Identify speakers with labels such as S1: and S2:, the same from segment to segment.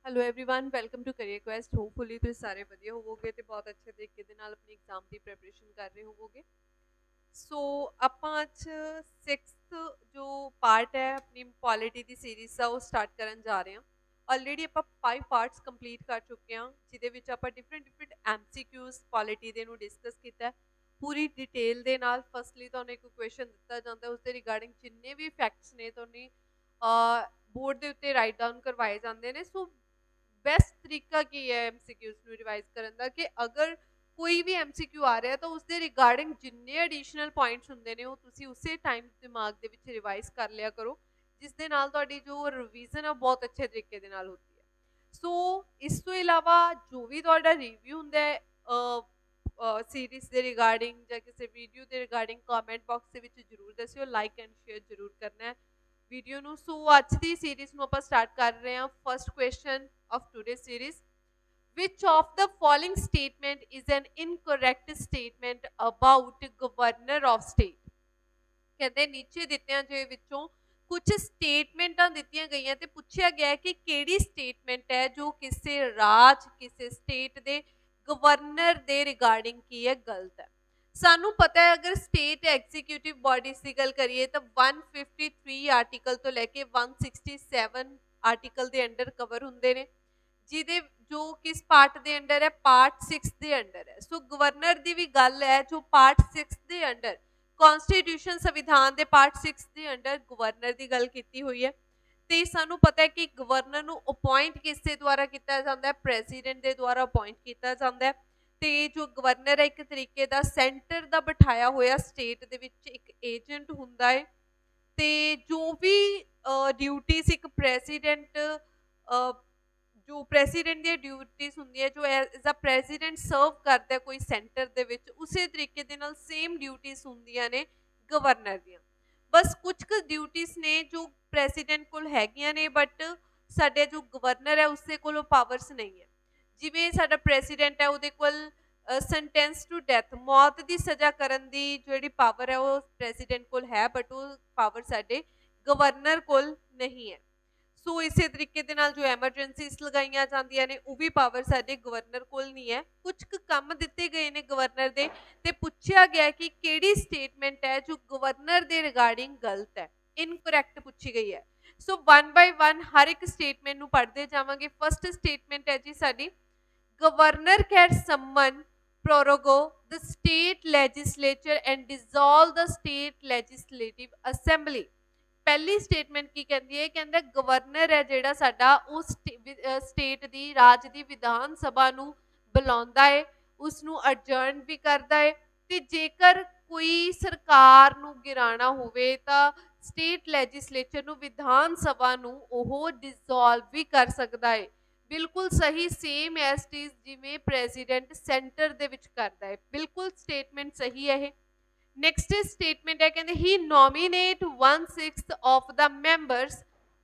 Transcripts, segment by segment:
S1: Hello everyone welcome to Career Quest hopefully ਤੁਸੀਂ ਸਾਰੇ ਵਧੀਆ ਹੋਵੋਗੇ ਤੇ ਬਹੁਤ ਅੱਛੇ ਤਰੀਕੇ ਦੇ ਨਾਲ ਆਪਣੀ ਐਗਜ਼ਾਮ ਦੀ ਪ੍ਰੈਪਰੇਸ਼ਨ ਕਰ ਰਹੇ ਹੋਵੋਗੇ। ਸੋ ਆਪਾਂ ਅੱਜ 6th ਜੋ ਪਾਰਟ ਹੈ ਆਪਣੀ ਪੋਲਿਟੀ ਦੀ ਸੀਰੀਜ਼ ਦਾ ਉਹ ਸਟਾਰਟ ਕਰਨ ਜਾ ਰਹੇ ਹਾਂ। ਆਲਰੇਡੀ ਆਪਾਂ 5 ਪਾਰਟਸ ਕੰਪਲੀਟ ਕਰ ਚੁੱਕੇ ਹਾਂ ਜਿਹਦੇ ਵਿੱਚ ਆਪਾਂ ਡਿਫਰੈਂਟ ਐਮਸੀਕਿਊਜ਼ ਪੋਲਿਟੀ ਦੇ ਨੂੰ ਡਿਸਕਸ ਕੀਤਾ ਪੂਰੀ ਡਿਟੇਲ ਦੇ ਨਾਲ। ਫਸਟਲੀ ਤੁਹਾਨੂੰ ਇੱਕ ਕੁਐਸਚਨ ਦਿੱਤਾ ਜਾਂਦਾ ਉਸ ਦੇ ਰਿਗਾਰਡਿੰਗ ਜਿੰਨੇ ਵੀ ਫੈਕਟਸ ਨੇ ਤੁਹਾਨੂੰ ਬੋਰਡ ਦੇ ਉੱਤੇ ਰਾਈਟ ਡਾਊਨ ਕਰਵਾਏ ਜਾਂਦੇ ਨੇ। ਸੋ ਬੈਸਟ ਤਰੀਕਾ ਕੀ ਹੈ ਐਮਸੀਕਿਊਜ਼ ਨੂੰ ਰਿਵਾਈਜ਼ ਕਰਨ ਦਾ ਕਿ ਅਗਰ ਕੋਈ ਵੀ ਐਮਸੀਕਿਊ ਆ ਰਿਹਾ ਤਾਂ ਉਸ ਦੇ ਰਿਗਾਰਡਿੰਗ ਜਿੰਨੇ ਐਡੀਸ਼ਨਲ ਪੁਆਇੰਟਸ ਹੁੰਦੇ ਨੇ ਉਹ ਤੁਸੀਂ ਉਸੇ ਟਾਈਮ ਦਿਮਾਗ ਦੇ ਵਿੱਚ ਰਿਵਾਈਜ਼ ਕਰ ਲਿਆ ਕਰੋ, ਜਿਸ ਦੇ ਨਾਲ ਤੁਹਾਡੀ ਜੋ ਰਿਵੀਜ਼ਨ ਆ ਬਹੁਤ ਅੱਛੇ ਤਰੀਕੇ ਦੇ ਨਾਲ ਹੁੰਦੀ ਹੈ। ਸੋ ਇਸ ਤੋਂ ਇਲਾਵਾ ਜੋ ਵੀ ਤੁਹਾਡਾ ਰਿਵਿਊ ਹੁੰਦਾ ਹੈ ਸੀਰੀਜ਼ ਦੇ ਰਿਗਾਰਡਿੰਗ ਜਾਂ ਕਿਸੇ ਵੀਡੀਓ ਦੇ ਰਿਗਾਰਡਿੰਗ ਕਮੈਂਟ ਬਾਕਸ ਦੇ ਵਿੱਚ ਜ਼ਰੂਰ ਦੱਸਿਓ, ਲਾਈਕ ਐਂਡ ਸ਼ੇਅਰ ਜ਼ਰੂਰ ਕਰਨਾ ਹੈ ਵੀਡੀਓ ਨੂੰ। ਸੋ ਅੱਜ ਦੀ ਸੀਰੀਜ਼ ਨੂੰ ਆਪਾਂ ਸਟਾਰਟ ਕਰ ਰਹੇ ਹਾਂ। First question of today's series: which of the following statement is an incorrect statement about governor of state? ਕਹਿੰਦੇ ਨੀਚੇ ਦਿੱਤਿਆਂ ਜੇ ਵਿੱਚੋਂ ਕੁਝ ਸਟੇਟਮੈਂਟਾਂ ਦਿੱਤੀਆਂ ਗਈਆਂ ਤੇ ਪੁੱਛਿਆ ਗਿਆ ਕਿ ਕਿਹੜੀ ਸਟੇਟਮੈਂਟ ਹੈ ਜੋ ਕਿਸੇ ਰਾਜ ਕਿਸੇ ਸਟੇਟ ਦੇ ਗਵਰਨਰ ਦੇ ਰਿਗਾਰਡਿੰਗ ਕੀ ਹੈ ਗਲਤ ਹੈ। ਸਾਨੂੰ ਪਤਾ ਹੈ ਅਗਰ ਸਟੇਟ ਐਗਜ਼ੀਕਿਊਟਿਵ ਬਾਡੀਜ਼ ਦੀ ਗੱਲ ਕਰੀਏ ਤਾਂ 153 ਆਰਟੀਕਲ ਤੋਂ ਲੈ ਕੇ 167 ਆਰਟੀਕਲ ਦੇ ਅੰਡਰ ਕਵਰ ਹੁੰਦੇ ਨੇ, ਜਿਹਦੇ ਜੋ ਕਿਸ ਪਾਰਟ ਦੇ ਅੰਡਰ ਹੈ ਪਾਰਟ 6 ਦੇ ਅੰਡਰ ਹੈ। ਸੋ ਗਵਰਨਰ ਦੀ ਵੀ ਗੱਲ ਹੈ ਜੋ ਪਾਰਟ 6 ਦੇ ਅੰਡਰ ਕਨਸਟੀਟਿਊਸ਼ਨ ਸੰਵਿਧਾਨ ਦੇ ਪਾਰਟ 6 ਦੇ ਅੰਡਰ ਗਵਰਨਰ ਦੀ ਗੱਲ ਕੀਤੀ ਹੋਈ ਹੈ। ਤੇ ਸਾਨੂੰ ਪਤਾ ਹੈ ਕਿ ਗਵਰਨਰ ਨੂੰ ਅਪਾਇੰਟ ਕਿਸ ਦੇ ਦੁਆਰਾ ਕੀਤਾ ਜਾਂਦਾ ਹੈ, ਪ੍ਰੈਜ਼ੀਡੈਂਟ ਦੇ ਦੁਆਰਾ ਅਪਾਇੰਟ ਕੀਤਾ ਜਾਂਦਾ ਹੈ। ਤੇ ਜੋ ਗਵਰਨਰ ਹੈ ਇੱਕ ਤਰੀਕੇ ਦਾ ਸੈਂਟਰ ਦਾ ਬਿਠਾਇਆ ਹੋਇਆ ਸਟੇਟ ਦੇ ਵਿੱਚ ਇੱਕ ਏਜੰਟ ਹੁੰਦਾ ਹੈ। ਤੇ ਜੋ ਵੀ ਡਿਊਟੀਜ਼ ਇੱਕ ਪ੍ਰੈਜ਼ੀਡੈਂਟ ਜੋ ਪ੍ਰੈਜ਼ੀਡੈਂਟ ਦੀਆਂ ਡਿਊਟੀਜ਼ ਹੁੰਦੀਆਂ ਜੋ ਐਜ਼ ਅ ਪ੍ਰੈਜ਼ੀਡੈਂਟ ਸਰਵ ਕਰਦਾ ਕੋਈ ਸੈਂਟਰ ਦੇ ਵਿੱਚ, ਉਸੇ ਤਰੀਕੇ ਦੇ ਨਾਲ ਸੇਮ ਡਿਊਟੀਜ਼ ਹੁੰਦੀਆਂ ਨੇ ਗਵਰਨਰ ਦੀਆਂ। ਬਸ ਕੁਝ ਕੁ ਡਿਊਟੀਜ਼ ਨੇ ਜੋ ਪ੍ਰੈਜ਼ੀਡੈਂਟ ਕੋਲ ਹੈਗੀਆਂ ਨੇ ਬਟ ਸਾਡੇ ਜੋ ਗਵਰਨਰ ਹੈ ਉਸਦੇ ਕੋਲ ਉਹ ਪਾਵਰਸ ਨਹੀਂ ਹੈ। ਜਿਵੇਂ ਸਾਡਾ ਪ੍ਰੈਜ਼ੀਡੈਂਟ ਹੈ ਉਹਦੇ ਕੋਲ ਸੈਂਟੈਂਸ ਟੂ ਡੈਥ ਮੌਤ ਦੀ ਸਜ਼ਾ ਕਰਨ ਦੀ ਜਿਹੜੀ ਪਾਵਰ ਹੈ ਉਹ ਪ੍ਰੈਜ਼ੀਡੈਂਟ ਕੋਲ ਹੈ ਬਟ ਉਹ ਪਾਵਰ ਸਾਡੇ ਗਵਰਨਰ ਕੋਲ ਨਹੀਂ ਹੈ। ਸੋ ਇਸੇ ਤਰੀਕੇ ਦੇ ਨਾਲ ਜੋ ਐਮਰਜੈਂਸੀਜ਼ ਲਗਾਈਆਂ ਜਾਂਦੀਆਂ ਨੇ ਉਹ ਵੀ ਪਾਵਰ ਸਾਡੇ ਗਵਰਨਰ ਕੋਲ ਨਹੀਂ ਹੈ। ਕੁਝ ਕੁ ਕੰਮ ਦਿੱਤੇ ਗਏ ਨੇ ਗਵਰਨਰ ਦੇ ਤੇ ਪੁੱਛਿਆ ਗਿਆ ਕਿ ਕਿਹੜੀ ਸਟੇਟਮੈਂਟ ਹੈ ਜੋ ਗਵਰਨਰ ਦੇ ਰਿਗਾਰਡਿੰਗ ਗਲਤ ਹੈ, ਇਨਕਰੈਕਟ ਪੁੱਛੀ ਗਈ ਹੈ। ਸੋ 1 ਬਾਈ 1 ਹਰ ਇੱਕ ਸਟੇਟਮੈਂਟ ਨੂੰ ਪੜ੍ਹਦੇ ਜਾਵਾਂਗੇ। ਫਸਟ ਸਟੇਟਮੈਂਟ ਹੈ ਜੀ ਸਾਡੀ, governor can summon prorogo the state legislature and dissolve the state legislative assembly। ਪਹਿਲੀ ਸਟੇਟਮੈਂਟ ਕੀ ਕਹਿੰਦੀ ਹੈ, ਕਹਿੰਦਾ ਗਵਰਨਰ ਹੈ ਜਿਹੜਾ ਸਾਡਾ ਉਸ ਸਟੇਟ ਦੀ ਰਾਜ ਦੀ ਵਿਧਾਨ ਸਭਾ ਨੂੰ ਬੁਲਾਉਂਦਾ ਹੈ, ਉਸ ਨੂੰ ਅਡਜਰਨ ਵੀ ਕਰਦਾ ਹੈ ਤੇ ਜੇਕਰ ਕੋਈ ਸਰਕਾਰ ਨੂੰ ਗਿਰਾਣਾ ਹੋਵੇ ਤਾਂ ਸਟੇਟ ਲੈਜਿਸਲੇਚਰ ਨੂੰ ਵਿਧਾਨ ਸਭਾ ਨੂੰ ਉਹ ਡਿਸੋਲਵ ਵੀ ਕਰ ਸਕਦਾ ਹੈ। ਬਿਲਕੁਲ ਸਹੀ, ਸੇਮ ਐਸ ਇਟ ਇਜ਼ ਜਿਵੇਂ ਪ੍ਰੈਜ਼ੀਡੈਂਟ ਸੈਂਟਰ ਦੇ ਵਿੱਚ ਕਰਦਾ ਹੈ। ਬਿਲਕੁਲ ਸਟੇਟਮੈਂਟ ਸਹੀ ਹੈ ਇਹ। ਨੈਕਸਟ ਸਟੇਟਮੈਂਟ ਹੈ ਕਹਿੰਦੇ he nominate 1/6 of the members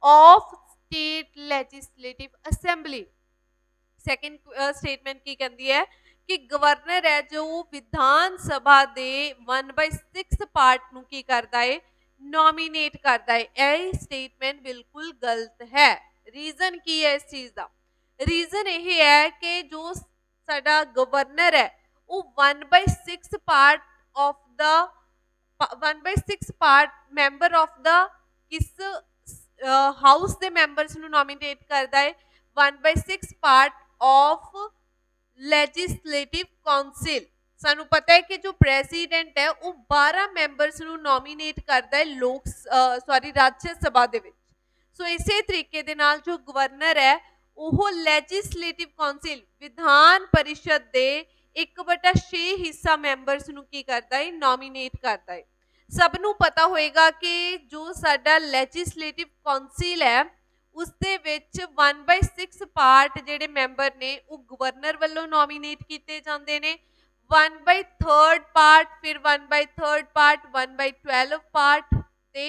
S1: of state legislative assembly. Second statement ਕੀ ਕਹਿੰਦੀ ਹੈ ਕਿ ਗਵਰਨਰ ਹੈ ਜੋ ਵਿਧਾਨ ਸਭਾ ਦੇ 1/6 ਪਾਰਟ ਨੂੰ ਕੀ ਕਰਦਾ ਹੈ, ਨੋਮੀਨੇਟ ਕਰਦਾ ਹੈ। ਇਹ ਸਟੇਟਮੈਂਟ ਬਿਲਕੁਲ ਗਲਤ ਹੈ। ਰੀਜ਼ਨ ਕੀ ਹੈ ਇਸ ਚੀਜ਼ ਦਾ? ਰੀਜ਼ਨ ਇਹ ਹੈ ਕਿ ਜੋ ਸਾਡਾ ਗਵਰਨਰ ਹੈ ਉਹ 1/6 part of the 1/6 part member of the ਕਿਸ ਹਾਊਸ ਦੇ ਮੈਂਬਰਸ ਨੂੰ ਨੋਮੀਨੇਟ ਕਰਦਾ ਹੈ, 1/6 part of legislative council। ਸਾਨੂੰ ਪਤਾ ਹੈ ਕਿ ਜੋ ਪ੍ਰੈਜ਼ੀਡੈਂਟ ਹੈ ਉਹ 12 ਮੈਂਬਰਸ ਨੂੰ ਨੋਮੀਨੇਟ ਕਰਦਾ ਹੈ ਰਾਜ ਸਭਾ ਦੇ ਵਿੱਚ। ਸੋ ਇਸੇ ਤਰੀਕੇ ਦੇ ਨਾਲ ਜੋ ਗਵਰਨਰ ਹੈ ਉਹ ਲੈਜਿਸਲੇਟਿਵ ਕਾਉਂਸਿਲ ਵਿਧਾਨ ਪਰਿਸ਼ਦ ਦੇ 1/6 ਹਿੱਸਾ ਮੈਂਬਰਸ ਨੂੰ ਕੀ ਕਰਦਾ ਹੈ, ਨੋਮੀਨੇਟ ਕਰਦਾ ਹੈ। ਸਭ ਨੂੰ ਪਤਾ ਹੋਏਗਾ ਕਿ ਜੋ ਸਾਡਾ ਲੈਜਿਸਲੇਟਿਵ ਕਾਉਂਸਿਲ ਹੈ ਉਸ ਦੇ ਵਿੱਚ 1/6 ਪਾਰਟ ਜਿਹੜੇ ਮੈਂਬਰ ਨੇ ਉਹ ਗਵਰਨਰ ਵੱਲੋਂ ਨੋਮੀਨੇਟ ਕੀਤੇ ਜਾਂਦੇ ਨੇ, 1/3 ਪਾਰਟ, ਫਿਰ 1/3 ਪਾਰਟ, 1/12 ਪਾਰਟ ਤੇ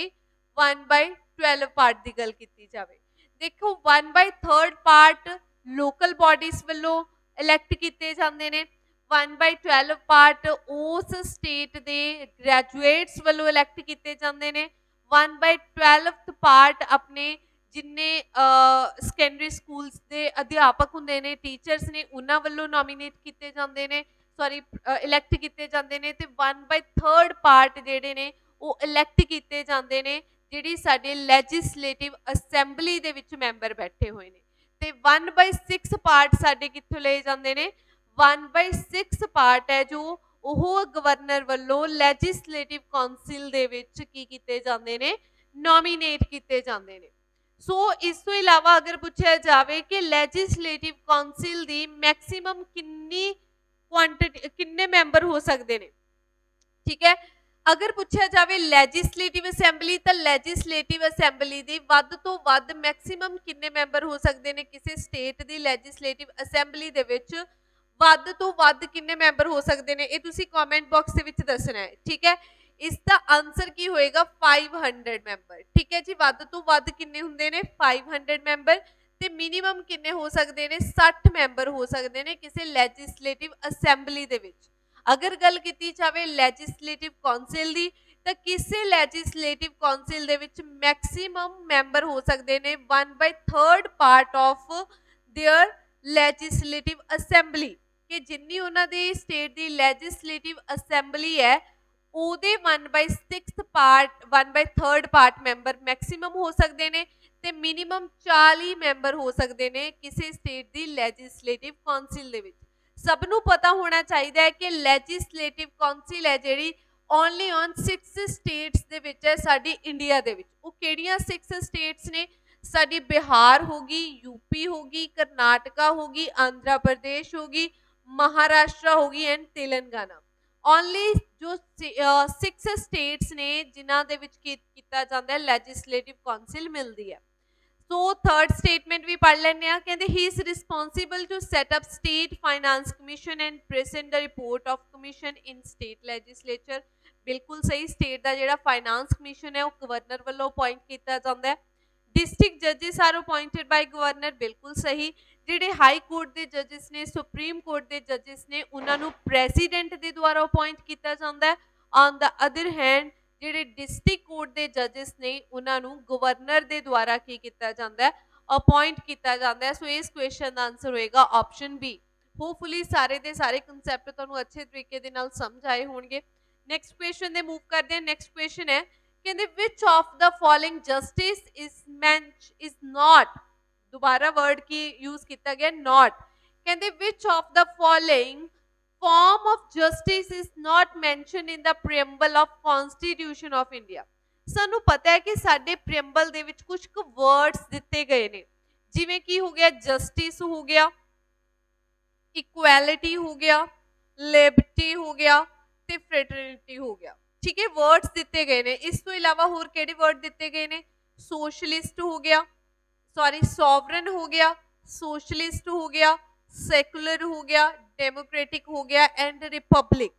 S1: 1/12 ਪਾਰਟ ਦੀ ਗੱਲ ਕੀਤੀ ਜਾਵੇ। ਦੇਖੋ 1/3 ਪਾਰਟ ਲੋਕਲ ਬਾਡੀਜ਼ ਵੱਲੋਂ ਇਲੈਕਟ ਕੀਤੇ ਜਾਂਦੇ ਨੇ, 1/12 ਪਾਰਟ ਉਸ ਸਟੇਟ ਦੇ ਗ੍ਰੈਜੂਏਟਸ ਵੱਲੋਂ ਇਲੈਕਟ ਕੀਤੇ ਜਾਂਦੇ ਨੇ, 1/12 ਪਾਰਟ ਆਪਣੇ जिन्ने सैकेंडरी स्कूल्स के अध्यापक होंगे ने टीचर्स ने उन्होंने वालों नॉमीनेट किए जाते हैं सॉरी इलैक्ट किए जाते हैं तो 1/3 पार्ट जोड़े ने वो इलैक्ट किए जाते हैं जी साडे लैजिसलेटिव असैंबली दे विच मैंबर बैठे हुए हैं तो 1/6 पार्ट साडे कित्थों ले जाते हैं 1/6 पार्ट है जो वो गवर्नर वालों लैजिसलेटिव कौंसिल दे विच की कीते जाते हैं नॉमीनेट किए जाते हैं सो इस तो इलावा अगर पूछा जाए कि लैजिसलेटिव कौंसिल की मैक्सीमम कितनी क्वांटिटी कितने मैंबर हो सकते हैं ठीक है अगर पूछा जाए लैजिसलेटिव असैंबली तो लैजिसलेटिव असैंबली की वध तो वध मैक्सीमम कितने मैंबर हो सकते हैं किसी स्टेट की लैजिसलेटिव असैंबली दे विच वध तो वध कितने मैंबर हो सकते हैं ये तुसी कमेंट बॉक्स दे विच दसना है ठीक है इसका आंसर की होएगा 500 मैंबर ठीक है जी वध तो वध कितने हुंदे ने 500 मैंबर ते मिनिमम कितने हो सकते हैं 60 मैंबर हो सकते हैं किसी लैजिसलेटिव असैंबली दे विच अगर गल की जाए लैजिसलेटिव कौंसिल की तो किसी लैजिसलेटिव कौंसिल दे विच मैक्सीमम मैंबर हो सकते हैं 1/3 part of their legislative assembly कि जिन्नी उन्होंने स्टेट की लैजिसलेटिव असैंबली है ਉਹਦੇ 1/6 पार्ट 1/3 पार्ट मैंबर मैक्सीमम हो सकते हैं ते मिनिमम 40 मैंबर हो सकते हैं किसी स्टेट की लैजिसलेटिव कौंसिल दे विच सबनों पता होना चाहिए है कि लैजिसलेटिव कौंसिल है जी ओनली ऑन 6 स्टेट्स दे विच है साडी इंडिया दे विच वो किहड़ियां 6 स्टेट्स ने साडी बिहार होगी यूपी होगी करनाटका होगी आंध्र प्रदेश होगी महाराष्ट्र होगी एंड तेलंगाना ओनली जो 6 स्टेट्स ने जिन्हां दे विच कीता जांदा है लैजिसलेटिव कौंसिल मिलती है सो थर्ड स्टेटमेंट भी पढ़ लेने कहते he is responsible to set up state finance commission and present the report of commission in state legislature बिल्कुल सही स्टेट का जो फाइनेंस कमीशन है वो गवर्नर वालों अपॉइंट किया जाता है डिस्ट्रिक्ट जजिस आर अपॉइंटेड बाय गवर्नर बिल्कुल सही ਜਿਹੜੇ हाई कोर्ट के जजिस ने सुप्रीम कोर्ट के जजिस ने उन्होंने प्रेसीडेंट के द्वारा अपॉइंट किया जाता है ऑन द अदर हैंड ਜਿਹੜੇ डिस्ट्रिक्ट कोर्ट के जजिस ने उन्होंने गवर्नर के द्वारा की किया जाता है अपॉइंट किया जाता है सो इस क्वेश्चन का आंसर होएगा ऑप्शन बी होपफुली सारे के सारे कंसैप्ट तुहानू अच्छे तरीके दे नाल समझ आए होंगे नैक्सट क्वेश्चन दे मूव करते हैं नैक्सट क्वेश्चन है कहते which of the following justice is not दोबारा वर्ड की यूज किया गया नॉट कहते which of the following form of justice is not mention in the preamble of constitution of India सानू पता है कि साडे प्रीएम्बल दे विच कुछ वर्ड्स दिते गए ने जिवें की हो गया जस्टिस हो गया इक्वैलिटी हो गया लिबर्टी हो गया ते फ्रेटर्निटी हो गया ठीक है वर्ड्स दिते गए ने इस तो इलावा होर केड़े वर्ड दिते गए ने सोशलिस्ट हो गया सॉरी सॉवरन हो गया सोशलिस्ट हो गया सैकुलर हो गया डेमोक्रेटिक हो गया एंड रिपब्लिक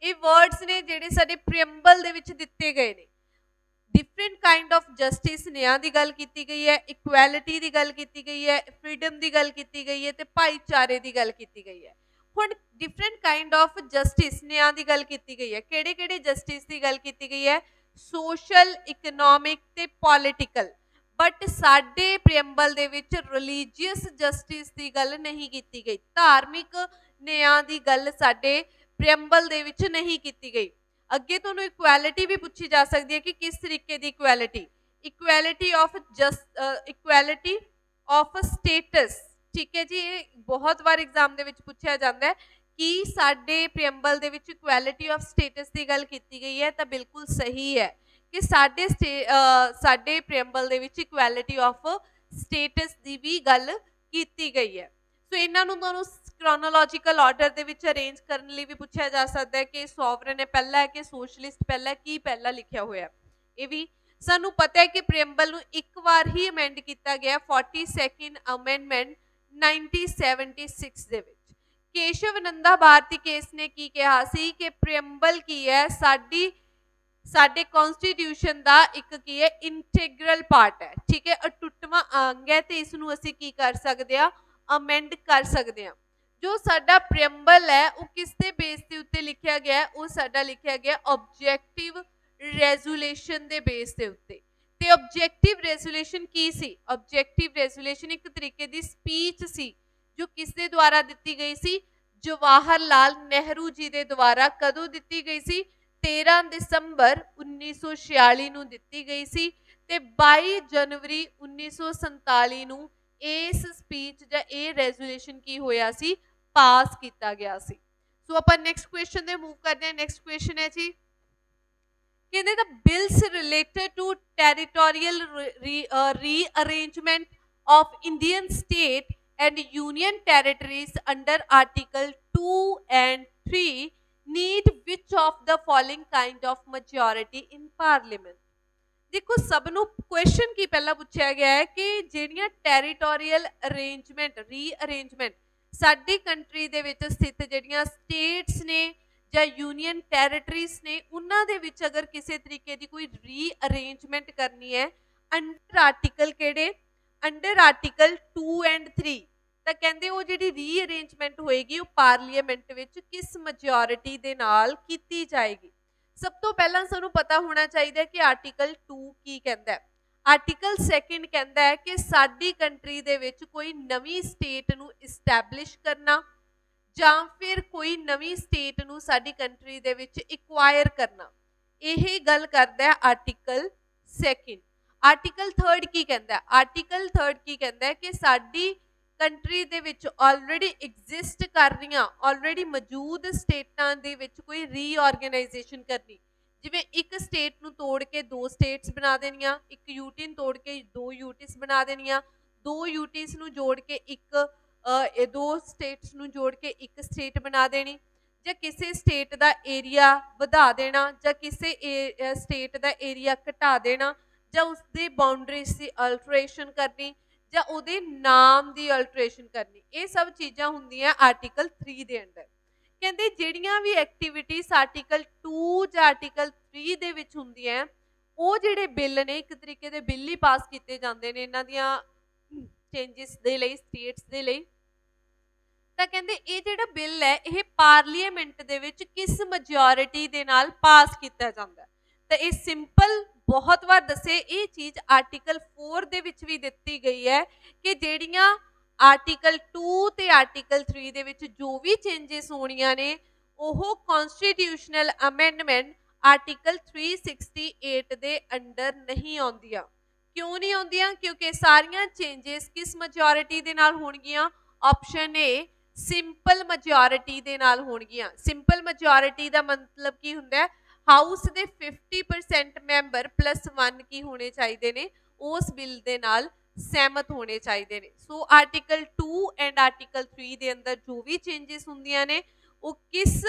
S1: ये वर्ड्स ने जिहड़े साडे प्रीएम्बल दे विच दिते गए ने डिफरेंट काइंड ऑफ जस्टिस न्याय की गल की गई है इक्वैलिटी की गल की गई है फ्रीडम की गल की गई है ते भाईचारे की गल की गई है हुण डिफरेंट काइंड ऑफ जस्टिस न्याय की गल की गई है किहड़े किहड़े जस्टिस की गल की गई है सोशल इकनॉमिक ते पॉलिटिकल बट साडे प्रीएम्बल दे विच रिलीजियस जस्टिस की गल नहीं की गई धार्मिक न्याय की गल साडे प्रीएम्बल दे विच नहीं की गई अगे तुहानूं इक्वैलिटी भी पूछी जा सकती है कि किस तरीके की इक्वैलिटी ऑफ स्टेटस ठीक है जी ये बहुत बार एग्जाम दे विच पूछा जाता है कि साडे preamble they which equality of status की गल की गई है तो बिल्कुल सही है कि साडे preamble they which equality of status की भी गल की गई है सो इन्हां नूं तुहानूं क्रोनोलॉजिकल ऑर्डर दे विच अरेंज करने लिए भी पूछा जा सकता है कि सॉवरन है पहला है कि सोशलिस्ट पहला है की पहला लिखा हुआ है ये भी सानूं पता है कि प्रीएम्बल नूं एक बार ही अमेंड किया गया 42nd अमेंडमेंट 1976 दे विच केशव नंदा भारती केस ने की कहा सी कि प्रीएम्बल की है साडे कॉन्स्टिट्यूशन का एक की है इंटीग्रल पार्ट है ठीक है अटुटवां अंग है तो इसनूं असीं की कर सकते हैं अमेंड कर सकते हैं जो साडा प्रीएम्बल है वो किस दे बेस के उत्ते लिखा गया है वो साडा लिखा गया ऑब्जेक्टिव रेजोल्यूशन दे बेस के उत्ते ਤੇ ਆਬਜੈਕਟਿਵ ਰੈਜ਼ੋਲੂਸ਼ਨ ਕੀ ਸੀ? ਆਬਜੈਕਟਿਵ ਰੈਜ਼ੋਲੂਸ਼ਨ ਇੱਕ ਤਰੀਕੇ ਦੀ ਸਪੀਚ ਸੀ ਜੋ ਕਿਸ ਦੇ ਦੁਆਰਾ ਦਿੱਤੀ ਗਈ ਸੀ? ਜਵਾਹਰ ਲਾਲ ਨਹਿਰੂ ਜੀ ਦੇ ਦੁਆਰਾ। ਕਦੋਂ ਦਿੱਤੀ ਗਈ ਸੀ? 13 ਦਸੰਬਰ 1946 ਨੂੰ ਦਿੱਤੀ ਗਈ ਸੀ ਤੇ 22 ਜਨਵਰੀ 1947 ਨੂੰ ਇਸ ਸਪੀਚ ਜਾਂ ਇਹ ਰੈਜ਼ੋਲੂਸ਼ਨ ਕੀ ਹੋਇਆ ਸੀ? ਪਾਸ ਕੀਤਾ ਗਿਆ ਸੀ। ਸੋ ਆਪਾਂ ਨੈਕਸਟ ਕੁਐਸਚਨ ਤੇ ਮੂਵ ਕਰਦੇ ਹਾਂ। ਨੈਕਸਟ ਕੁਐਸਚਨ ਹੈ ਜੀ, ਕਹਿੰਦੇ the bills related to territorial rearrangement of Indian state and union territories under article 2 and 3 need which of the following kind of majority in parliament? देखो सबनों क्वेश्चन की पहला पूछा गया है कि ਜਿਹੜੀਆਂ ਟੈਰੀਟੋਰੀਅਲ ਅਰੇਂਜਮੈਂਟ ਰੀਅਰੇਂਜਮੈਂਟ ਸਾਡੀ ਕੰਟਰੀ ਦੇ ਵਿੱਚ ਸਥਿਤ ਜਿਹੜੀਆਂ ਸਟੇਟਸ ਨੇ ਜਾਂ ਯੂਨੀਅਨ ਟੈਰੀਟਰੀਜ਼ ਨੇ ਉਹਨਾਂ ਦੇ ਵਿੱਚ ਅਗਰ ਕਿਸੇ ਤਰੀਕੇ ਦੀ ਕੋਈ ਰੀਅਰੇਂਜਮੈਂਟ ਕਰਨੀ ਹੈ ਅੰਡਰ ਆਰਟੀਕਲ ਕਿਹੜੇ? ਅੰਡਰ ਆਰਟੀਕਲ 2 ਐਂਡ 3 ਤਾਂ ਕਹਿੰਦੇ ਉਹ ਜਿਹੜੀ ਰੀਅਰੇਂਜਮੈਂਟ ਹੋਏਗੀ ਉਹ ਪਾਰਲੀਮੈਂਟ ਵਿੱਚ ਕਿਸ ਮੈਜੋਰਿਟੀ ਦੇ ਨਾਲ ਕੀਤੀ ਜਾਏਗੀ। ਸਭ ਤੋਂ ਪਹਿਲਾਂ ਸਾਨੂੰ ਪਤਾ ਹੋਣਾ ਚਾਹੀਦਾ ਕਿ ਆਰਟੀਕਲ 2 ਕੀ ਕਹਿੰਦਾ ਹੈ। ਆਰਟੀਕਲ 2 ਕਹਿੰਦਾ ਹੈ ਕਿ ਸਾਡੀ ਕੰਟਰੀ ਦੇ ਵਿੱਚ ਕੋਈ ਨਵੀਂ ਸਟੇਟ ਨੂੰ ਇਸਟੈਬਲਿਸ਼ ਕਰਨਾ ਜਾਂ ਫਿਰ ਕੋਈ ਨਵੀਂ ਸਟੇਟ ਨੂੰ ਸਾਡੀ ਕੰਟਰੀ ਦੇ ਵਿੱਚ ਇਕਵਾਇਰ ਕਰਨਾ, ਇਹ ਗੱਲ ਕਰਦਾ ਹੈ ਆਰਟੀਕਲ 2। ਆਰਟੀਕਲ 3 ਕੀ ਕਹਿੰਦਾ ਹੈ? ਆਰਟੀਕਲ 3 ਕੀ ਕਹਿੰਦਾ ਹੈ ਕਿ ਸਾਡੀ ਕੰਟਰੀ ਦੇ ਵਿੱਚ ਆਲਰੇਡੀ ਐਗਜ਼ਿਸਟ ਕਰ ਰਹੀਆਂ ਆਲਰੇਡੀ ਮੌਜੂਦ ਸਟੇਟਾਂ ਦੇ ਵਿੱਚ ਕੋਈ ਰੀਆਰਗੇਨਾਈਜੇਸ਼ਨ ਕਰਨੀ, ਜਿਵੇਂ ਇੱਕ ਸਟੇਟ ਨੂੰ ਤੋੜ ਕੇ 2 ਸਟੇਟਸ ਬਣਾ ਦੇਣੀਆਂ, ਇੱਕ ਯੂਟੀ ਨੂੰ ਤੋੜ ਕੇ 2 ਯੂਟੀਸ ਬਣਾ ਦੇਣੀਆਂ, 2 ਯੂਟੀਸ ਨੂੰ ਜੋੜ ਕੇ ਇਹ 2 ਸਟੇਟਸ ਨੂੰ ਜੋੜ ਕੇ ਇੱਕ ਸਟੇਟ ਬਣਾ ਦੇਣੀ, ਜਾਂ ਕਿਸੇ ਸਟੇਟ ਦਾ ਏਰੀਆ ਵਧਾ ਦੇਣਾ ਜਾਂ ਕਿਸੇ ਸਟੇਟ ਦਾ ਏਰੀਆ ਘਟਾ ਦੇਣਾ ਜਾਂ ਉਸਦੇ ਬਾਉਂਡਰੀਜ਼ ਦੀ ਅਲਟਰੇਸ਼ਨ ਕਰਨੀ ਜਾਂ ਉਹਦੇ ਨਾਮ ਦੀ ਅਲਟਰੇਸ਼ਨ ਕਰਨੀ, ਇਹ ਸਭ ਚੀਜ਼ਾਂ ਹੁੰਦੀਆਂ ਆਰਟੀਕਲ 3 ਦੇ ਅੰਡਰ। ਕਹਿੰਦੇ ਜਿਹੜੀਆਂ ਵੀ ਐਕਟੀਵਿਟੀਜ਼ ਆਰਟੀਕਲ 2 ਜਾਂ ਆਰਟੀਕਲ 3 ਦੇ ਵਿੱਚ ਹੁੰਦੀਆਂ ਉਹ ਜਿਹੜੇ ਬਿੱਲ ਨੇ ਇੱਕ ਤਰੀਕੇ ਦੇ ਬਿੱਲ ਹੀ ਪਾਸ ਕੀਤੇ ਜਾਂਦੇ ਨੇ ਇਹਨਾਂ ਦੀਆਂ ਚੇਂਜਸ ਦੇ ਲਈ ਸਟੇਟਸ ਦੇ ਲਈ। ਤਾਂ ਕਹਿੰਦੇ ਇਹ ਜਿਹੜਾ ਬਿੱਲ ਹੈ ਇਹ ਪਾਰਲੀਮੈਂਟ ਦੇ ਵਿੱਚ ਕਿਸ ਮੈਜੋਰਿਟੀ ਦੇ ਨਾਲ ਪਾਸ ਕੀਤਾ ਜਾਂਦਾ। ਤਾਂ ਇਹ ਸਿੰਪਲ ਬਹੁਤ ਵਾਰ ਦੱਸੇ ਇਹ ਚੀਜ਼ ਆਰਟੀਕਲ 4 ਦੇ ਵਿੱਚ ਵੀ ਦਿੱਤੀ ਗਈ ਹੈ ਕਿ ਜਿਹੜੀਆਂ ਆਰਟੀਕਲ 2 ਤੇ ਆਰਟੀਕਲ 3 ਦੇ ਵਿੱਚ ਜੋ ਵੀ ਚੇਂਜਸ ਹੋਣੀਆਂ ਨੇ ਉਹ ਕਨਸਟੀਟਿਊਸ਼ਨਲ ਅਮੈਂਡਮੈਂਟ ਆਰਟੀਕਲ 368 ਦੇ ਅੰਡਰ ਨਹੀਂ ਆਉਂਦੀਆਂ। ਕਿਉਂ ਨਹੀਂ ਆਉਂਦੀਆਂ? ਕਿਉਂਕਿ ਸਾਰੀਆਂ ਚੇਂਜਸ ਕਿਸ ਮੈਜੋਰਿਟੀ ਦੇ ਨਾਲ ਹੋਣਗੀਆਂ? ਆਪਸ਼ਨ ਏ ਸਿੰਪਲ ਮੈਜੋਰਿਟੀ ਦੇ ਨਾਲ ਹੋਣਗੀਆਂ। ਸਿੰਪਲ ਮੈਜੋਰਿਟੀ ਦਾ ਮਤਲਬ ਕੀ ਹੁੰਦਾ ਹੈ? ਹਾਊਸ ਦੇ 50% ਮੈਂਬਰ +1 ਕੀ ਹੋਣੇ ਚਾਹੀਦੇ ਨੇ? ਉਸ ਬਿੱਲ ਦੇ ਨਾਲ ਸਹਿਮਤ ਹੋਣੇ ਚਾਹੀਦੇ ਨੇ। ਸੋ ਆਰਟੀਕਲ 2 ਐਂਡ ਆਰਟੀਕਲ 3 ਦੇ ਅੰਦਰ ਜੋ ਵੀ ਚੇਂਜਸ ਹੁੰਦੀਆਂ ਨੇ ਉਹ ਕਿਸ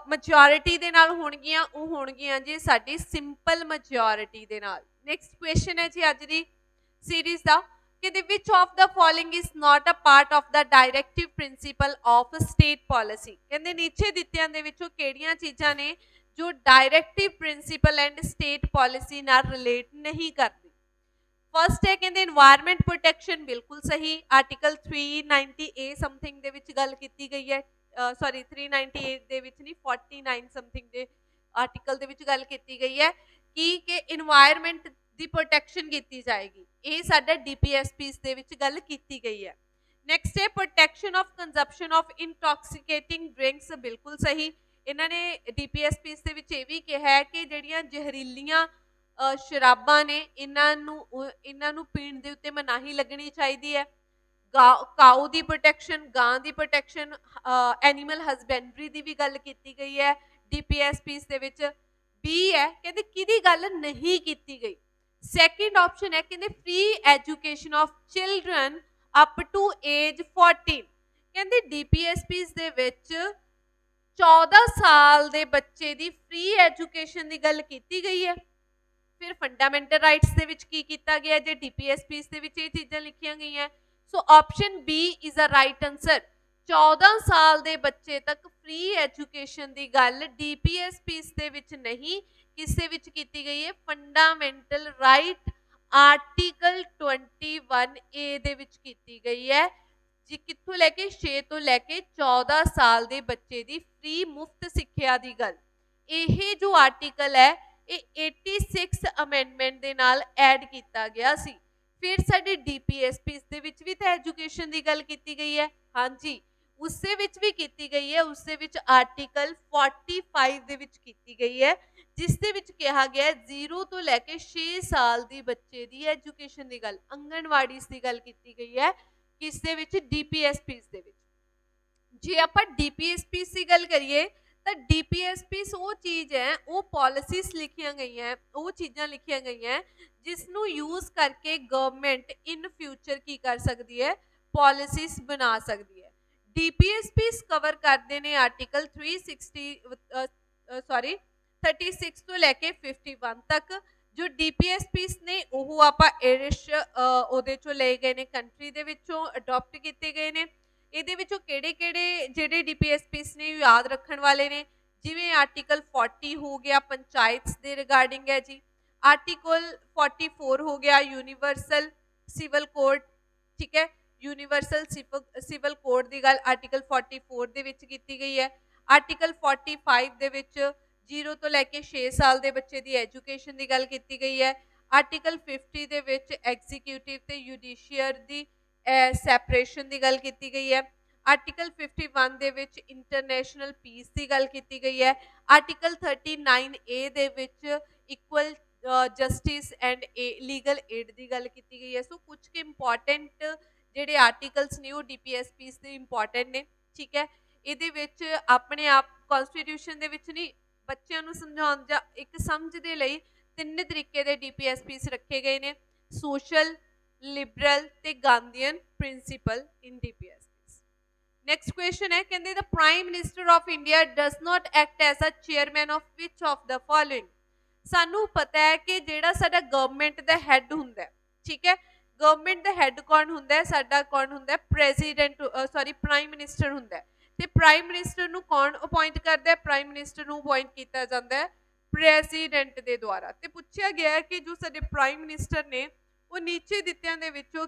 S1: ਮੈਜੋਰਿਟੀ ਦੇ ਨਾਲ ਹੋਣਗੀਆਂ? ਉਹ ਹੋਣਗੀਆਂ ਜੀ ਸਾਡੀ ਸਿੰਪਲ ਮੈਜੋਰਿਟੀ ਦੇ ਨਾਲ। ਨੈਕਸਟ ਕੁਐਸਚਨ ਹੈ ਜੀ ਅੱਜ ਦੀ ਸੀਰੀਜ਼ ਦਾ ਕਿ which of the following is not a part of the directive principle of state policy? ਕਹਿੰਦੇ ਨੀਚੇ ਦਿੱਤਿਆਂ ਦੇ ਵਿੱਚੋਂ ਕਿਹੜੀਆਂ ਚੀਜ਼ਾਂ ਨੇ ਜੋ directive principal and state policy ਨਾਲ ਰਿਲੇਟ ਨਹੀਂ ਕਰਦੀ। ਫਸਟ ਹੈ ਕਹਿੰਦੇ এনवायरमेंट ਪ੍ਰੋਟੈਕਸ਼ਨ, ਬਿਲਕੁਲ ਸਹੀ। ਆਰਟੀਕਲ 390A ਸਮਥਿੰਗ ਦੇ ਵਿੱਚ ਗੱਲ ਕੀਤੀ ਗਈ ਹੈ, ਸੌਰੀ 398 ਦੇ ਵਿੱਚ ਨਹੀਂ 49 ਸਮਥਿੰਗ ਦੇ ਆਰਟੀਕਲ ਦੇ ਵਿੱਚ ਗੱਲ ਕੀਤੀ ਗਈ ਹੈ ਕਿ এনवायरमेंट ਦੀ ਪ੍ਰੋਟੈਕਸ਼ਨ ਕੀਤੀ ਜਾਏਗੀ। ਇਹ ਸਾਡਾ DPSPs ਦੇ ਵਿੱਚ ਗੱਲ ਕੀਤੀ ਗਈ ਹੈ। ਨੈਕਸਟ ਹੈ protection of consumption of intoxicating drinks, ਬਿਲਕੁਲ ਸਹੀ। ਇਹਨਾਂ ਨੇ DPSPs ਦੇ ਵਿੱਚ ਇਹ ਵੀ ਕਿਹਾ ਹੈ ਕਿ ਜਿਹੜੀਆਂ ਜ਼ਹਿਰੀਲੀਆਂ ਸ਼ਰਾਬਾਂ ਨੇ ਇਹਨਾਂ ਨੂੰ ਪੀਣ ਦੇ ਉੱਤੇ ਮਨਾਹੀ ਲੱਗਣੀ ਚਾਹੀਦੀ ਹੈ। ਕਾਊ ਦੀ ਪ੍ਰੋਟੈਕਸ਼ਨ, ਗਾਂ ਦੀ ਪ੍ਰੋਟੈਕਸ਼ਨ, ਐਨੀਮਲ ਹਸਬੈਂਡਰੀ ਦੀ ਵੀ ਗੱਲ ਕੀਤੀ ਗਈ ਹੈ DPSPs ਦੇ ਵਿੱਚ। ਬੀ ਹੈ ਕਹਿੰਦੇ ਕਿਹਦੀ ਗੱਲ ਨਹੀਂ ਕੀਤੀ ਗਈ? ਸੈਕਿੰਡ ਆਪਸ਼ਨ ਹੈ ਕਹਿੰਦੇ free education of children up to age 14। ਕਹਿੰਦੇ DPSPs ਦੇ ਵਿੱਚ 14 ਸਾਲ ਦੇ ਬੱਚੇ ਦੀ ਫ੍ਰੀ ਐਜੂਕੇਸ਼ਨ ਦੀ ਗੱਲ ਕੀਤੀ ਗਈ ਹੈ। ਫਿਰ ਫੰਡਾਮੈਂਟਲ ਰਾਈਟਸ ਦੇ ਵਿੱਚ ਕੀ ਕੀਤਾ ਗਿਆ ਜੇ DPSPs ਦੇ ਵਿੱਚ ਇਹ ਚੀਜ਼ਾਂ ਲਿਖੀਆਂ ਗਈਆਂ। So option B is a right answer. 14 ਸਾਲ ਦੇ ਬੱਚੇ ਤੱਕ ਫ੍ਰੀ ਐਜੂਕੇਸ਼ਨ ਦੀ ਗੱਲ DPSPs ਦੇ ਵਿੱਚ ਨਹੀਂ, ਕਿਸੇ ਵਿੱਚ ਕੀਤੀ ਗਈ ਹੈ? ਫੰਡਾਮੈਂਟਲ ਰਾਈਟ ਆਰਟੀਕਲ 21A ਦੇ ਵਿੱਚ ਕੀਤੀ ਗਈ ਹੈ ਜੀ। ਕਿੱਥੋਂ ਲੈ ਕੇ? 6 ਤੋਂ ਲੈ ਕੇ 14 ਸਾਲ ਦੇ ਬੱਚੇ ਦੀ ਫ੍ਰੀ ਮੁਫਤ ਸਿੱਖਿਆ ਦੀ ਗੱਲ। ਇਹ ਜੋ ਆਰਟੀਕਲ ਹੈ ਇਹ 86 ਅਮੈਂਡਮੈਂਟ ਦੇ ਨਾਲ ਐਡ ਕੀਤਾ ਗਿਆ ਸੀ। ਫਿਰ ਸਾਡੇ DPSP ਦੇ ਵਿੱਚ ਵੀ ਤਾਂ ਐਜੂਕੇਸ਼ਨ ਦੀ ਗੱਲ ਕੀਤੀ ਗਈ ਹੈ। ਹਾਂਜੀ, ਉਸੇ ਵਿੱਚ ਵੀ ਕੀਤੀ ਗਈ ਹੈ। ਉਸੇ ਵਿੱਚ ਆਰਟੀਕਲ 45 ਦੇ ਵਿੱਚ ਕੀਤੀ ਗਈ ਹੈ, ਜਿਸ ਦੇ ਵਿੱਚ ਕਿਹਾ ਗਿਆ 0 ਤੋਂ ਲੈ ਕੇ 6 ਸਾਲ ਦੀ ਬੱਚੇ ਦੀ ਐਜੂਕੇਸ਼ਨ ਦੀ ਗੱਲ, ਆਂਗਣਵਾੜੀ ਦੀ ਗੱਲ ਕੀਤੀ ਗਈ ਹੈ। ਕਿਸ ਦੇ ਵਿੱਚ? DPSP ਦੇ ਵਿੱਚ। ਜੇ ਆਪਾਂ DPSP ਦੀ ਗੱਲ ਕਰੀਏ ਤਾਂ DPSP ਉਹ ਚੀਜ਼ ਹੈ, ਉਹ ਪੋਲਿਸੀਜ਼ ਲਿਖੀਆਂ ਗਈਆਂ, ਉਹ ਚੀਜ਼ਾਂ ਲਿਖੀਆਂ ਗਈਆਂ ਜਿਸ ਨੂੰ ਯੂਜ਼ ਕਰਕੇ ਗਵਰਨਮੈਂਟ ਇਨ ਫਿਊਚਰ ਕੀ ਕਰ ਸਕਦੀ ਹੈ? ਪੋਲਿਸੀਜ਼ ਬਣਾ ਸਕਦੀ ਹੈ। DPSP ਕਵਰ ਕਰਦੇ ਨੇ ਆਰਟੀਕਲ 36 ਤੋਂ ਲੈ ਕੇ 51 ਤੱਕ। ਜੋ DPSP ਨੇ ਉਹ ਆਪਾਂ ਏਰਿਸ਼ ਉਹਦੇ ਚੋਂ ਲਏ ਗਏ ਨੇ, ਕੰਟਰੀ ਦੇ ਵਿੱਚੋਂ ਅਡੋਪਟ ਕੀਤੇ ਗਏ ਨੇ। ਇਹਦੇ ਵਿੱਚੋਂ ਕਿਹੜੇ ਜਿਹੜੇ DPSP ਨੇ ਯਾਦ ਰੱਖਣ ਵਾਲੇ ਨੇ, ਜਿਵੇਂ ਆਰਟੀਕਲ 40 ਹੋ ਗਿਆ ਪੰਚਾਇਤ ਦੇ ਰਿਗਾਰਡਿੰਗ ਹੈ ਜੀ। ਆਰਟੀਕਲ 44 ਹੋ ਗਿਆ ਯੂਨੀਵਰਸਲ ਸਿਵਲ ਕੋਡ, ਠੀਕ ਹੈ, ਯੂਨੀਵਰਸਲ ਸਿਵਲ ਕੋਡ ਦੀ ਗੱਲ ਆਰਟੀਕਲ 44 ਦੇ ਵਿੱਚ ਕੀਤੀ ਗਈ ਹੈ। ਆਰਟੀਕਲ 45 ਦੇ ਵਿੱਚ 0 ਤੋਂ ਲੈ ਕੇ 6 ਸਾਲ ਦੇ ਬੱਚੇ ਦੀ ਐਜੂਕੇਸ਼ਨ ਦੀ ਗੱਲ ਕੀਤੀ ਗਈ ਹੈ। ਆਰਟੀਕਲ 50 ਦੇ ਵਿੱਚ ਐਗਜ਼ੀਕਿਊਟਿਵ ਤੇ ਜੁਡੀਸ਼ੀਅਰ ਦੀ ਸੈਪਰੇਸ਼ਨ ਦੀ ਗੱਲ ਕੀਤੀ ਗਈ ਹੈ। ਆਰਟੀਕਲ 51 ਦੇ ਵਿੱਚ ਇੰਟਰਨੈਸ਼ਨਲ ਪੀਸ ਦੀ ਗੱਲ ਕੀਤੀ ਗਈ ਹੈ। ਆਰਟੀਕਲ 39A ਦੇ ਵਿੱਚ equal justice and legal aid ਦੀ ਗੱਲ ਕੀਤੀ ਗਈ ਹੈ। ਸੋ ਕੁਝ ਕੁ ਇੰਪੋਰਟੈਂਟ ਜਿਹੜੇ ਆਰਟੀਕਲਸ ਨੇ ਉਹ DPSP ਦੇ ਇੰਪੋਰਟੈਂਟ ਨੇ, ਠੀਕ ਹੈ। ਇਹਦੇ ਵਿੱਚ ਆਪਣੇ ਆਪ ਕਨਸਟੀਟਿਊਸ਼ਨ ਦੇ ਵਿੱਚ ਨਹੀਂ, ਬੱਚਿਆਂ ਨੂੰ ਸਮਝਾਉਣ ਜਾਂ ਇੱਕ ਸਮਝ ਦੇ ਲਈ 3 ਤਰੀਕੇ ਦੇ DPSP ਰੱਖੇ ਗਏ ਨੇ: ਸੋਸ਼ਲ, ਲਿਬਰਲ ਤੇ Gandhian principle in DPSP। Next question ਹੈ, ਕਹਿੰਦੇ the prime minister of India does not act as a chairman of which of the following. ਸਾਨੂੰ ਪਤਾ ਹੈ ਕਿ ਜਿਹੜਾ ਸਾਡਾ ਗਵਰਨਮੈਂਟ ਦਾ ਹੈਡ ਹੁੰਦਾ ਹੈ, ਠੀਕ ਹੈ, ਗਵਰਨਮੈਂਟ ਦਾ ਹੈਡ ਕੌਣ ਹੁੰਦਾ ਹੈ? ਸਾਡਾ ਕੌਣ ਹੁੰਦਾ ਹੈ? ਪ੍ਰਾਈਮ ਮਿਨਿਸਟਰ ਹੁੰਦਾ ਹੈ। ਤੇ ਪ੍ਰਾਈਮ ਮਿਨਿਸਟਰ ਨੂੰ ਕੌਣ ਅਪਾਇੰਟ ਕਰਦਾ ਹੈ? ਪ੍ਰਾਈਮ ਮਿਨਿਸਟਰ ਨੂੰ ਅਪਾਇੰਟ ਕੀਤਾ ਜਾਂਦਾ ਹੈ ਪ੍ਰੈਜ਼ੀਡੈਂਟ ਦੇ ਦੁਆਰਾ। ਤੇ ਪੁੱਛਿਆ ਗਿਆ ਹੈ ਕਿ ਜੋ ਸਾਡੇ ਪ੍ਰਾਈਮ ਮਿਨਿਸਟਰ ਨੇ ਉਹ ਨੀਚੇ ਦਿੱਤਿਆਂ ਦੇ ਵਿੱਚੋਂ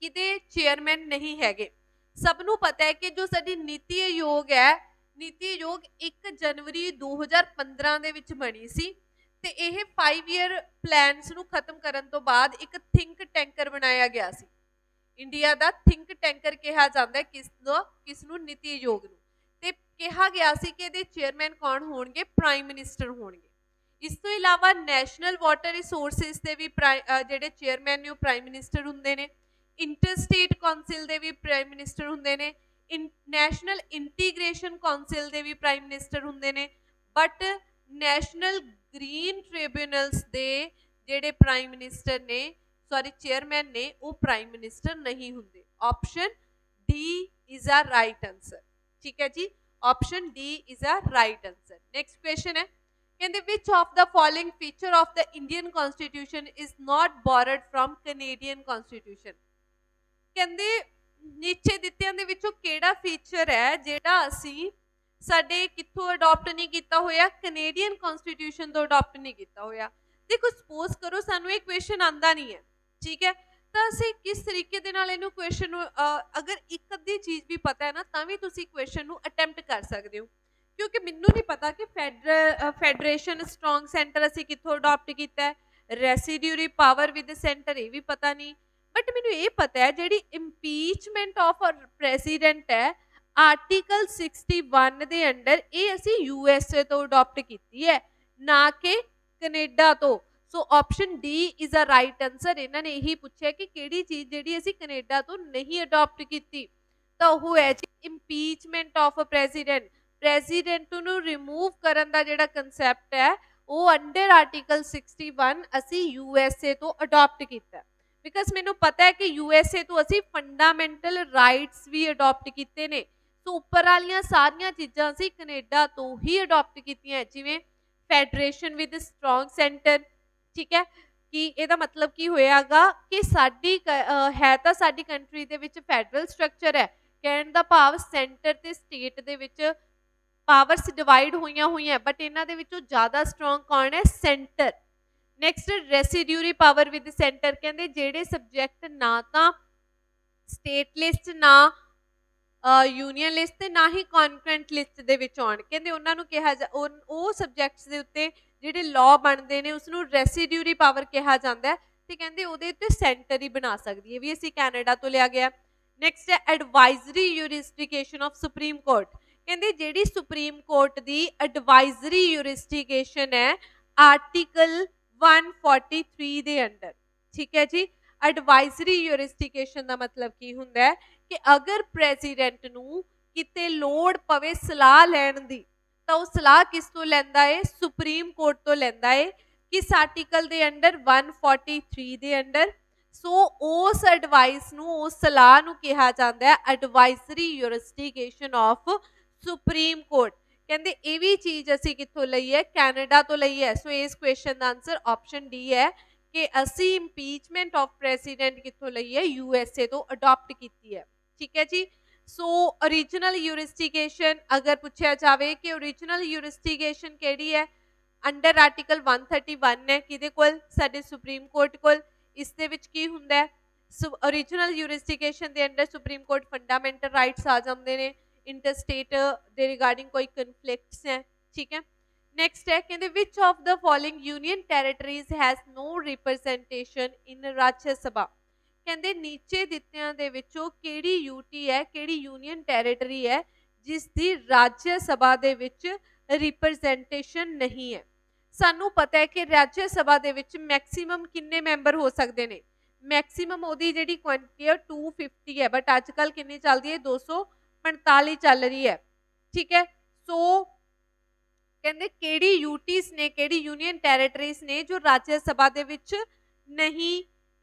S1: ਕਿਹਦੇ ਚੇਅਰਮੈਨ ਨਹੀਂ ਹੈਗੇ। ਸਭ ਨੂੰ ਪਤਾ ਹੈ ਕਿ ਜੋ ਸਾਡੀ ਨੀਤੀ ਆਯੋਗ ਹੈ, ਨੀਤੀ ਆਯੋਗ 1 ਜਨਵਰੀ 2015 ਦੇ ਵਿੱਚ ਬਣੀ ਸੀ ਤੇ ਇਹ 5 ਈਅਰ ਪਲਾਨਸ ਨੂੰ ਖਤਮ ਕਰਨ ਤੋਂ ਬਾਅਦ ਇੱਕ ਥਿੰਕ ਟੈਂਕਰ ਬਣਾਇਆ ਗਿਆ ਸੀ। ਇੰਡੀਆ ਦਾ ਥਿੰਕ ਟੈਂਕਰ ਕਿਹਾ ਜਾਂਦਾ ਹੈ ਕਿਸ ਨੂੰ? ਨੀਤੀ ਆਯੋਗ ਨੂੰ। ਤੇ ਕਿਹਾ ਗਿਆ ਸੀ ਕਿ ਇਹਦੇ ਚੇਅਰਮੈਨ ਕੌਣ ਹੋਣਗੇ? ਪ੍ਰਾਈਮ ਮਿਨਿਸਟਰ ਹੋਣਗੇ। ਇਸ ਤੋਂ ਇਲਾਵਾ ਨੈਸ਼ਨਲ ਵਾਟਰ ਰਿਸੋਰਸਿਸ ਦੇ ਵੀ ਜਿਹੜੇ ਚੇਅਰਮੈਨ ਨੇ ਉਹ ਪ੍ਰਾਈਮ ਮਿਨਿਸਟਰ ਹੁੰਦੇ ਨੇ। ਇੰਟਰਸਟੇਟ ਕਾਉਂਸਲ ਦੇ ਵੀ ਪ੍ਰਾਈਮ ਮਿਨਿਸਟਰ ਹੁੰਦੇ ਨੇ। ਨੈਸ਼ਨਲ ਇੰਟੀਗ੍ਰੇਸ਼ਨ ਕਾਉਂਸਲ ਦੇ ਵੀ ਪ੍ਰਾਈਮ ਮਿਨਿਸਟਰ ਹੁੰਦੇ ਨੇ। ਬਟ ਨੈਸ਼ਨਲ ਗ੍ਰੀਨ ਟ੍ਰਿਬਿਊਨਲਸ ਦੇ ਜਿਹੜੇ ਪ੍ਰਾਈਮ ਮਿਨਿਸਟਰ ਨੇ, ਚੇਅਰਮੈਨ ਨੇ, ਉਹ ਪ੍ਰਾਈਮ ਮਿਨਿਸਟਰ ਨਹੀਂ ਹੁੰਦੇ। Option D is a right answer, ਠੀਕ ਹੈ ਜੀ, option D is a right answer. Next question ਹੈ, ਕਹਿੰਦੇ which of the following feature of the Indian constitution is not borrowed from Canadian constitution. ਕਹਿੰਦੇ ਨੀਚੇ ਦਿੱਤਿਆਂ ਦੇ ਵਿੱਚੋਂ ਕਿਹੜਾ ਫੀਚਰ ਹੈ ਜਿਹੜਾ ਅਸੀਂ ਸਾਡੇ ਕਿੱਥੋਂ ਅਡਾਪਟ ਨਹੀਂ ਕੀਤਾ ਹੋਇਆ? ਕੈਨੇਡੀਅਨ ਕਨਸਟੀਟਿਊਸ਼ਨ ਤੋਂ ਅਡਾਪਟ ਨਹੀਂ ਕੀਤਾ ਹੋਇਆ। ਦੇਖੋ ਸਪੋਜ਼ ਕਰੋ ਸਾਨੂੰ ਇਹ ਕੁਐਸਚਨ ਆਂਦਾ ਨਹੀਂ ਹੈ, ਠੀਕ ਹੈ, ਤਾਂ ਅਸੀਂ ਕਿਸ ਤਰੀਕੇ ਦੇ ਨਾਲ ਇਹਨੂੰ ਕੁਐਸਚਨ ਨੂੰ ਅਗਰ ਇੱਕ ਅੱਧੀ ਚੀਜ਼ ਵੀ ਪਤਾ ਹੈ ਨਾ ਤਾਂ ਵੀ ਤੁਸੀਂ ਕੁਐਸਚਨ ਨੂੰ ਅਟੈਂਪਟ ਕਰ ਸਕਦੇ ਹੋ। ਕਿਉਂਕਿ ਮੈਨੂੰ ਨਹੀਂ ਪਤਾ ਕਿ ਫੈਡਰੇਸ਼ਨ ਸਟਰੋਂਗ ਸੈਂਟਰ ਅਸੀਂ ਕਿੱਥੋਂ ਅਡਾਪਟ ਕੀਤਾ ਹੈ, ਰੈਸੀਡਿਊਰੀ ਪਾਵਰ ਵਿਦ ਸੈਂਟਰ ਇਹ ਵੀ ਪਤਾ ਨਹੀਂ। ਬਟ ਮੈਨੂੰ ਇਹ ਪਤਾ ਹੈ ਜਿਹੜੀ ਇੰਪੀਚਮੈਂਟ ਆਫ ਪ੍ਰੈਜ਼ੀਡੈਂਟ ਹੈ ਆਰਟੀਕਲ 61 ਦੇ ਅੰਡਰ, ਇਹ ਅਸੀਂ USA ਤੋਂ ਅਡਾਪਟ ਕੀਤੀ ਹੈ, ਨਾ ਕਿ ਕੈਨੇਡਾ ਤੋਂ। So option D is a right answer. ਇਹਨਾਂ ਨੇ ਇਹੀ ਪੁੱਛਿਆ ਕਿ ਕਿਹੜੀ ਚੀਜ਼ ਜਿਹੜੀ ਅਸੀਂ ਕੈਨੇਡਾ ਤੋਂ ਨਹੀਂ ਅਡਾਪਟ ਕੀਤੀ, ਤਾਂ ਉਹ ਹੈ ਜੀ impeachment of a president. President ਨੂੰ ਰਿਮੂਵ ਕਰਨ ਦਾ ਜਿਹੜਾ ਕੰਸੈਪਟ ਹੈ ਉਹ ਅੰਡਰ ਆਰਟੀਕਲ 61 ਅਸੀਂ USA ਤੋਂ ਅਡਾਪਟ ਕੀਤਾ। ਬਿਕਾਜ਼ ਮੈਨੂੰ ਪਤਾ ਹੈ ਕਿ USA ਤੋਂ ਅਸੀਂ ਫੰਡਾਮੈਂਟਲ ਰਾਈਟਸ ਵੀ ਅਡਾਪਟ ਕੀਤੇ ਨੇ। ਸੋ ਉੱਪਰ ਵਾਲੀਆਂ ਸਾਰੀਆਂ ਚੀਜ਼ਾਂ ਅਸੀਂ ਕੈਨੇਡਾ ਤੋਂ ਹੀ ਅਡਾਪਟ ਕੀਤੀਆਂ, ਜਿਵੇਂ ਫੈਡਰੇਸ਼ਨ ਵਿਦ ਸਟਰੋਂਗ ਸੈਂਟਰ, ਠੀਕ ਹੈ, ਕਿ ਇਹਦਾ ਮਤਲਬ ਕੀ ਹੋਇਆਗਾ ਕਿ ਸਾਡੀ ਹੈ ਤਾਂ ਸਾਡੀ ਕੰਟਰੀ ਦੇ ਵਿੱਚ ਫੈਡਰਲ ਸਟਰਕਚਰ ਹੈ, ਕਹਿਣ ਦਾ ਭਾਵ ਸੈਂਟਰ ਤੇ ਸਟੇਟ ਦੇ ਵਿੱਚ ਪਾਵਰਸ ਡਿਵਾਈਡ ਹੋਈਆਂ, ਬਟ ਇਹਨਾਂ ਦੇ ਵਿੱਚੋਂ ਜ਼ਿਆਦਾ ਸਟਰੋਂਗ ਕੌਣ ਹੈ? Centre. Next residuary power with centre, ਕਹਿੰਦੇ ਜਿਹੜੇ ਸਬਜੈਕਟ ਨਾ ਤਾਂ ਸਟੇਟ ਲਿਸਟ ਨਾ यूनियन लिस्ट ते ना ही कॉन्करेंट लिस्ट दे विच आउण। कहंदे उन्हां नूं कहा ਉਹ ਸਬਜੈਕਟਸ ਦੇ ਉੱਤੇ ਜਿਹੜੇ ਲਾਅ ਬਣਦੇ ਨੇ ਉਸਨੂੰ ਰੈਸੀਡਿਊਰੀ ਪਾਵਰ ਕਿਹਾ ਜਾਂਦਾ ਹੈ ਤੇ ਕਹਿੰਦੇ ਉਹਦੇ ਉੱਤੇ ਸੈਂਟਰ ਹੀ ਬਣਾ ਸਕਦੀ ਹੈ। ਵੀ ਅਸੀਂ ਕੈਨੇਡਾ ਤੋਂ ਲਿਆ ਗਿਆ। ਨੈਕਸਟ ਹੈ ਐਡਵਾਈਜ਼ਰੀ ਯੂਰਿਸਡਿਕਸ਼ਨ ਆਫ ਸੁਪਰੀਮ ਕੋਰਟ। ਕਹਿੰਦੇ ਜਿਹੜੀ ਸੁਪਰੀਮ ਕੋਰਟ ਦੀ ਐਡਵਾਈਜ਼ਰੀ ਯੂਰਿਸਡਿਕਸ਼ਨ ਹੈ ਆਰਟੀਕਲ 143 ਦੇ ਅੰਡਰ। ਠੀਕ ਹੈ ਜੀ। ਐਡਵਾਈਜ਼ਰੀ ਯੂਰਿਸਡਿਕਸ਼ਨ ਦਾ ਮਤਲਬ ਕੀ ਹੁੰਦਾ ਹੈ ਕਿ ਅਗਰ ਪ੍ਰੈਜ਼ੀਡੈਂਟ ਨੂੰ ਕਿਤੇ ਲੋੜ ਪਵੇ ਸਲਾਹ ਲੈਣ ਦੀ ਤਾਂ ਉਹ ਸਲਾਹ ਕਿਸ ਤੋਂ ਲੈਂਦਾ ਹੈ? ਸੁਪਰੀਮ ਕੋਰਟ ਤੋਂ ਲੈਂਦਾ ਹੈ। ਕਿਸ ਆਰਟੀਕਲ ਦੇ ਅੰਡਰ? 143 ਦੇ ਅੰਡਰ। ਸੋ ਉਸ ਐਡਵਾਈਸ ਨੂੰ, ਉਸ ਸਲਾਹ ਨੂੰ ਕਿਹਾ ਜਾਂਦਾ ਹੈ ਐਡਵਾਈਜ਼ਰੀ ਯੂਰਿਸਡਿਕਸ਼ਨ ਆਫ ਸੁਪਰੀਮ ਕੋਰਟ। ਕਹਿੰਦੇ ਇਹ ਵੀ ਚੀਜ਼ ਅਸੀਂ ਕਿੱਥੋਂ ਲਈ ਹੈ? ਕੈਨੇਡਾ ਤੋਂ ਲਈ ਹੈ। ਸੋ ਇਸ ਕੁਐਸਚਨ ਦਾ ਆਨਸਰ ਆਪਸ਼ਨ ਡੀ ਹੈ ਕਿ ਅਸੀਂ ਇੰਪੀਚਮੈਂਟ ਆਫ ਪ੍ਰੈਜ਼ੀਡੈਂਟ ਕਿੱਥੋਂ ਲਈ ਹੈ? USA ਤੋਂ ਅਡਾਪਟ ਕੀਤੀ ਹੈ। ਠੀਕ ਹੈ ਜੀ। ਸੋ ओरिजिनल यूरिस्डिकेशन अगर पूछा जाए कि ओरिजिनल यूरिस्डिकेशन केड़ी है? अंडर आर्टिकल 131 है किहदे कोल? साडे सुप्रीम कोर्ट कोल। इस दे विच की हुंदा है? ओरिजिनल यूरिस्डिकेशन दे under supreme court fundamental rights आ जांदे ने, इंटरस्टेट दे रिगार्डिंग कोई कन्फ्लिक्ट्स है। ठीक है। नेक्स्ट है कहंदे which of the following union territories has no representation in Rajya Sabha. ਕਹਿੰਦੇ ਨੀਚੇ ਦਿੱਤਿਆਂ ਦੇ ਵਿੱਚੋਂ ਕਿਹੜੀ ਯੂਟੀ ਹੈ, ਕਿਹੜੀ ਯੂਨੀਅਨ ਟੈਰੀਟਰੀ ਹੈ ਜਿਸ ਦੀ ਰਾਜ ਸਭਾ ਦੇ ਵਿੱਚ ਰਿਪਰੈਜ਼ੈਂਟੇਸ਼ਨ ਨਹੀਂ ਹੈ। ਸਾਨੂੰ ਪਤਾ ਹੈ ਕਿ ਰਾਜ ਸਭਾ ਦੇ ਵਿੱਚ ਮੈਕਸਿਮਮ ਕਿੰਨੇ ਮੈਂਬਰ ਹੋ ਸਕਦੇ ਨੇ? ਮੈਕਸਿਮਮ ਉਹਦੀ ਜਿਹੜੀ ਕੁਆਂਟੀਟੀ ਹੈ 250 ਹੈ, ਬਟ ਅੱਜ ਕੱਲ ਕਿੰਨੀ ਚੱਲਦੀ ਹੈ? 245 ਚੱਲ ਰਹੀ ਹੈ। ਠੀਕ ਹੈ। ਸੋ ਕਹਿੰਦੇ ਕਿਹੜੀ ਯੂਟੀਜ਼ ਨੇ, ਕਿਹੜੀ ਯੂਨੀਅਨ ਟੈਰੀਟਰੀਜ਼ ਨੇ ਜੋ ਰਾਜ ਸਭਾ ਦੇ ਵਿੱਚ ਨਹੀਂ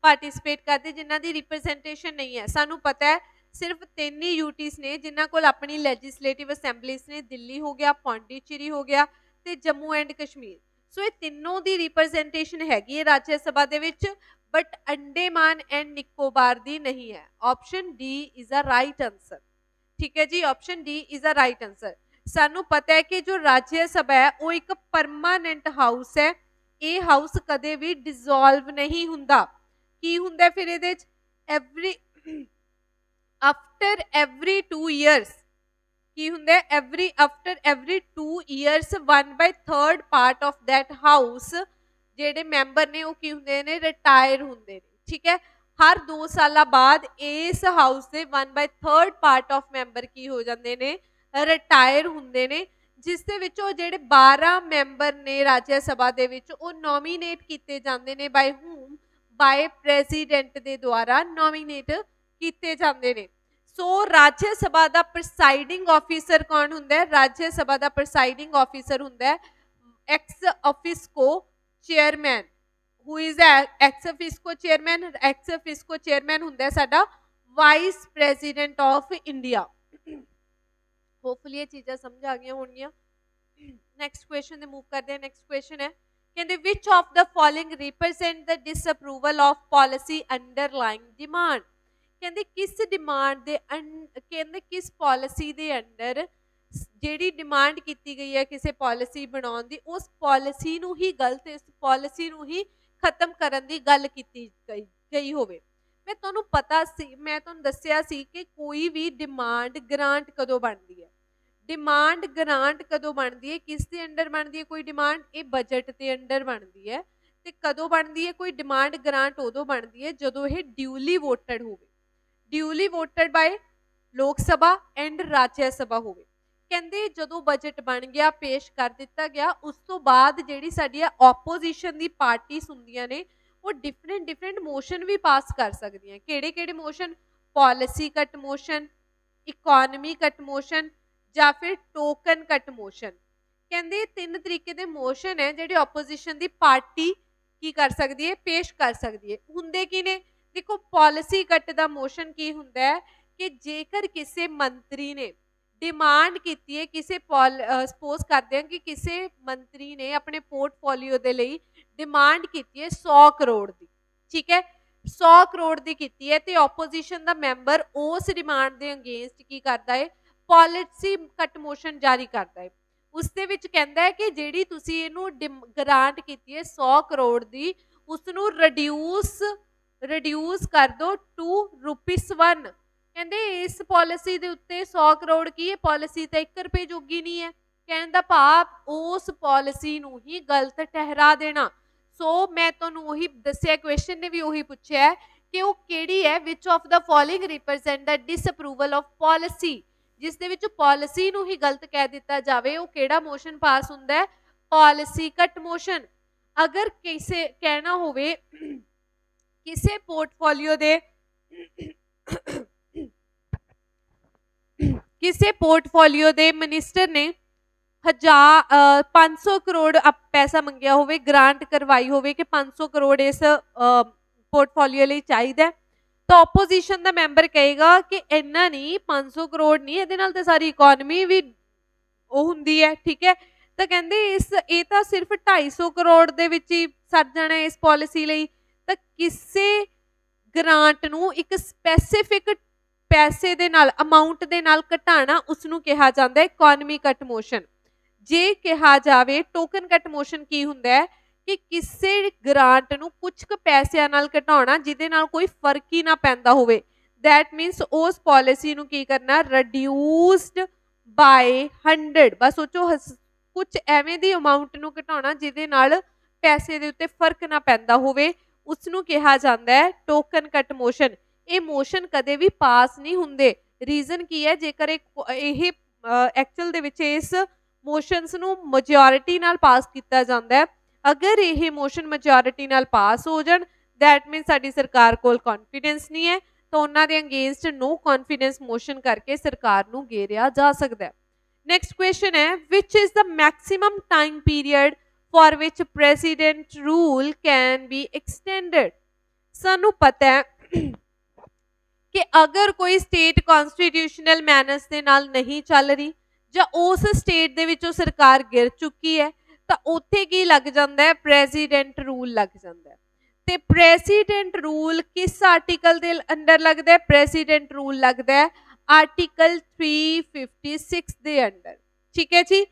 S1: पार्टिसिपेट करते, जिन्हां दी रिप्रजेंटेशन नहीं है। सानू पता है सिर्फ 3 ही यूटीज ने जिन्हां कोल अपनी लैजिसलेटिव असैंबलीज ने, दिल्ली हो गया, पौंडीचेरी हो गया ते जम्मू एंड कश्मीर। सो ये तीनों दी रिप्रजेंटेशन हैगी है राज्य सभा दे विच, बट अंडेमान एंड निकोबार दी नहीं है। Option D is a right answer. ठीक है जी। Option D is a right answer. सानू पता है कि जो राज्य सभा है वो एक परमानेंट हाउस है। ये हाउस कदे भी डिसॉल्व नहीं हुंदा। की हुंदा फिर इहदे च? एवरी आफ्टर एवरी 2 ईयर्स की हुंदा? After every 2 years 1/3 part of that house जेडे मैंबर ने वो की हुंदे ने? रिटायर हुंदे ने। ठीक है। हर 2 साल बाद इस हाउस के 1/3 पार्ट ऑफ मैंबर की हो जाते ने? रिटायर हुंदे ने, जिस दे विचों जेडे 12 मैंबर ने राज्य सभा दे विच वो नॉमीनेट किए जाते हैं। Bye whom? बाय प्रेजिडेंट दे द्वारा नॉमीनेट किए जाते हैं। सो राज्य सभा का प्रिसाइडिंग ऑफिसर कौन हुंदा है? राज्य सभा का प्रिसाइडिंग ऑफिसर हुंदा है ex officio chairman. Who is ex officio chairman? Ex officio chairman हुंदा है साडा vice president of India. Hopefully ये चीज़ां समझ आ गई होंगियां। नैक्सट क्वेश्चन दे मूव करते हैं। नैक्सट क्वेश्चन है कहते which of the following represent the disapproval of policy underlying demand. कहते किस डिमांड दे कहते किस पॉलिसी दे अंडर जिहड़ी डिमांड की गई है किसी पॉलिसी बनाउण दी, उस पॉलिसी नूं ही गलत, इस पॉलिसी नूं ही खत्म करन दी गल कीती गई होवे। मैं तुहानूं पता सी, मैं तुहानूं दस्सिया सी कि कोई भी डिमांड ग्रांट कदों बनदी है? डिमांड ग्रांट कदों बनती है? किस दे अंडर बनती है कोई डिमांड? ये बजट के अंडर बनती है। तो कदों बनती है कोई डिमांड ग्रांट? उदों बनती है जदों ये ड्यूली वोटेड हो, ड्यूली वोटेड बाय लोक सभा एंड राज्य सभा हो। कहते जदों बजट बन गया, पेश कर दिता गया, उस तो बाद जिहड़ी साडियां ओपोजिशन दी पार्टीज हुंदियां ने वो डिफरेंट मोशन भी पास कर सकदियां। किहड़े-किहड़े motion? Policy cut motion, economy cut motion या फिर टोकन कट मोशन। कहते 3 तरीके के मोशन है जिहड़े ओपोजिशन की पार्टी की कर सकती है, पेश कर सकती है। हुंदे की ने? देखो पॉलिसी कट का मोशन की हुंदा है कि जेकर किसी मंत्री ने डिमांड की है, किसी सपोज करते हैं कि किसी मंत्री ने अपने पोर्टफोलियो के लिए डिमांड की है 100 करोड़ की। ठीक है। 100 करोड़ की की है तो ओपोजिशन का मैंबर उस डिमांड के अगेंस्ट की करता है? पॉलिसी कट मोशन जारी करता है। उस दे विच कहता है कि जिहड़ी तुसीं इहनूं ग्रांट की है 100 करोड़ की, उसनूं रिड्यूस कर दो टू ₹1। कहते इस पॉलिसी के उत्ते 100 करोड़ की है, पॉलिसी तो 1 रुपए जोगी नहीं है। कहने का भाव उस पॉलिसी नूं ही गलत ठहरा देना। सो मैं तुहानूं उही दस्सिया, क्वेश्चन ने भी उही पूछा है कि वो किहड़ी है, विच of the following represent the disapproval of policy, जिस दे विच पॉलिसी नूं ही गलत कह दिता जावे, वो किहड़ा मोशन पास हुंदा है, पॉलिसी कट मोशन। अगर किसे कहना होवे किसे पोर्टफोलियो दे किसे पोर्टफोलियो दे मिनिस्टर ने 500 करोड़ पैसा मंगया होवे, ग्रांट करवाई होवे कि 500 करोड़ इस पोर्टफोलियो लिए चाहिए, तो ओपोजिशन का मैंबर कहेगा कि इन्ना नहीं, 500 करोड़ नहीं, इहदे नाल ते सारी इकोनॉमी भी वो हुंदी है। ठीक है, तो कहते इस ये तो सिर्फ 250 करोड़ दे विच ही सर जाना इस पॉलिसी लई, तो किसी ग्रांट नूं एक स्पैसीफिक पैसे दे नाल, अमाउंट दे नाल घटाना, उसनूं कहा जाता है इकोनॉमी कट मोशन। जे कहा जावे टोकन कट मोशन की हुंदा है कि किसी ग्रांट नूं कुछ क पैसिਆਂ नाल घटाउणा जिहदे नाल कोई फर्क ही ना पैंदा होवे, दैट मीनस उस पॉलिसी नूं की करना, रिड्यूस्ड बाय 100। बस सोचो कुछ एवें दी अमाउंट नूं घटाउणा जिहदे नाल पैसे दे उत्ते फर्क ना पैंदा होवे, उसनूं कहा जाता है टोकन कट मोशन। ये मोशन कदे भी पास नहीं हुंदे। रीजन की है, जेकर ये एक्चुअल दे विच इस मोशनस नूं मैजोरिटी नाल पास किया जाता है, अगर ये मोशन मैजोरिटी नाल पास हो जाण, दैट मीन साडी सरकार कोल कॉन्फिडेंस नहीं है, तो उन्हां दे अगेंस्ट नो कॉन्फिडेंस मोशन करके सरकार नूं घेरिया जा सकता है। नैक्सट क्वेश्चन है, which is the maximum time period for which president rule can be extended. सानू पता है कि अगर कोई स्टेट कॉन्स्टिट्यूशनल मैनर्स दे नाल नहीं चल रही, ਜਾਂ उस स्टेट दे विचों सरकार गिर चुकी है, तो उत्थे की लग जाता है, प्रेसिडेंट रूल लग जाता है। ते प्रेसिडेंट रूल किस आर्टिकल दे अंडर लगता है, प्रेसिडेंट रूल लगता है आर्टिकल 356 दे अंडर। ठीक है जी,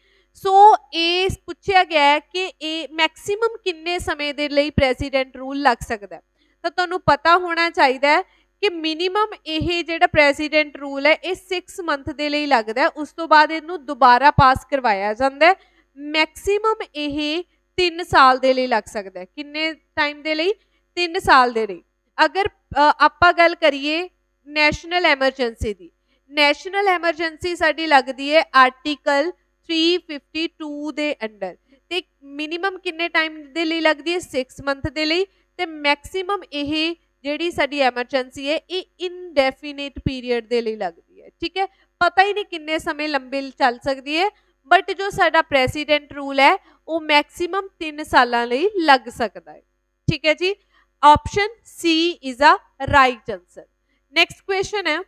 S1: सो ये पूछा गया है कि ये मैक्सीमम किन्ने समय दे लई प्रेसिडेंट रूल लग सकता है, तो तुहानूं पता होना चाहिए कि मिनीमम ये जिहड़ा प्रेसिडेंट रूल है ये 6 मंथ के लिए लगता है, उस तो बाद इनू दोबारा पास करवाया जाता है। मैक्सीमम ये 3 साल के लिए लग सकता है, किन्ने टाइम के लिए, 3 साल के लिए। अगर आपां गल करिए नैशनल एमरजेंसी की, नैशनल एमरजेंसी साडी लगती है आर्टिकल 352 के अंडर, तो मिनीमम किन्ने टाइम के लिए लगती है, 6 मंथ के लिए, तो मैक्सीमम ये जिहड़ी साडी एमरजेंसी है ये इनडेफिनेट पीरियड के लिए लगती है। ठीक है, पता ही नहीं किन्ने समय लंबे चल सकती है, बट जो साडा प्रेसिडेंट रूल है वो मैक्सीमम 3 सालां लई लग सकता है। ठीक है जी, option C is a right answer. Next question है,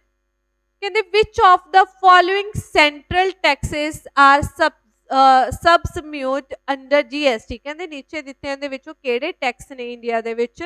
S1: कहते which of the following central taxes are subsumed under GST. कहते नीचे दिते दे विचों किहड़े टैक्स ने इंडिया दे विच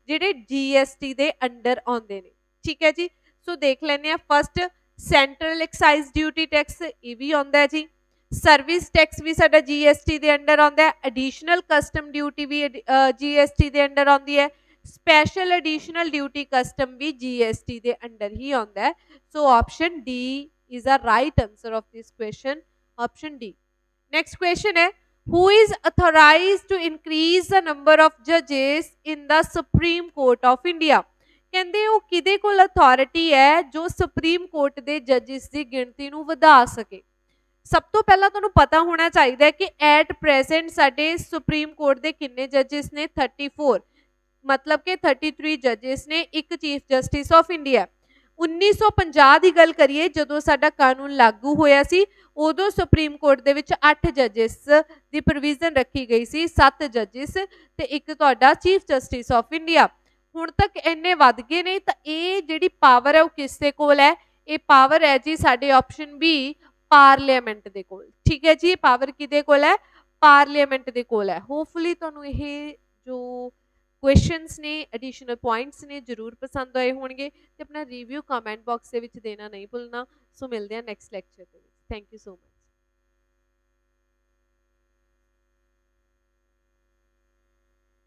S1: जिहड़े जीएसटी दे अंडर आउंदे ने। ठीक है जी, सो देख लेने हैं। First central excise duty tax, ये भी आउंदा है जी। सर्विस टैक्स भी साडा जीएसटी दे अंडर आउंदा है। एडिशनल कस्टम ड्यूटी भी जीएसटी दे अंडर आउंदी है। स्पैशल एडिशनल ड्यूटी कस्टम भी जीएसटी दे अंडर ही आउंदा है। So option D is a right answer of this question, option D. Next question है, who is authorized to increase the number of judges in the Supreme Court of India। कहते वो किदे कोल authority है जो supreme court के जजिस की गिणती नूं वधा सके। सब तो पहला तुहानूं पता होना चाहिए कि एट प्रेजेंट साडे सुप्रीम कोर्ट के किन्ने जजिस ने, 34, मतलब कि 33 जजिस ने, एक चीफ जस्टिस ऑफ इंडिया। 1950 की गल करिए जदों साडा कानून लागू होया सी, उदों सुप्रीम कोर्ट दे विच 8 जजिस की प्रोविजन रखी गई सी, 7 जजिस ते एक तुहाडा चीफ जस्टिस ऑफ इंडिया। हुण तक इन्ने वध गए ने, तो ये जिहड़ी पावर है वो किसदे कोल है, ये पावर है जी साडे ऑप्शन बी पार्लीमेंट दे कोल। ठीक है जी, पावर किहदे कोल है, पार्लीमेंट दे कोल है। होपफुली तुहानूं ये जो क्वेश्चनस ने, एडिशनल पॉइंट्स ने जरूर पसंद आए होंगे, तो अपना रिव्यू कमेंट बॉक्स के देना नहीं भूलना। सो मिलते हैं next lecture. Thank you so much.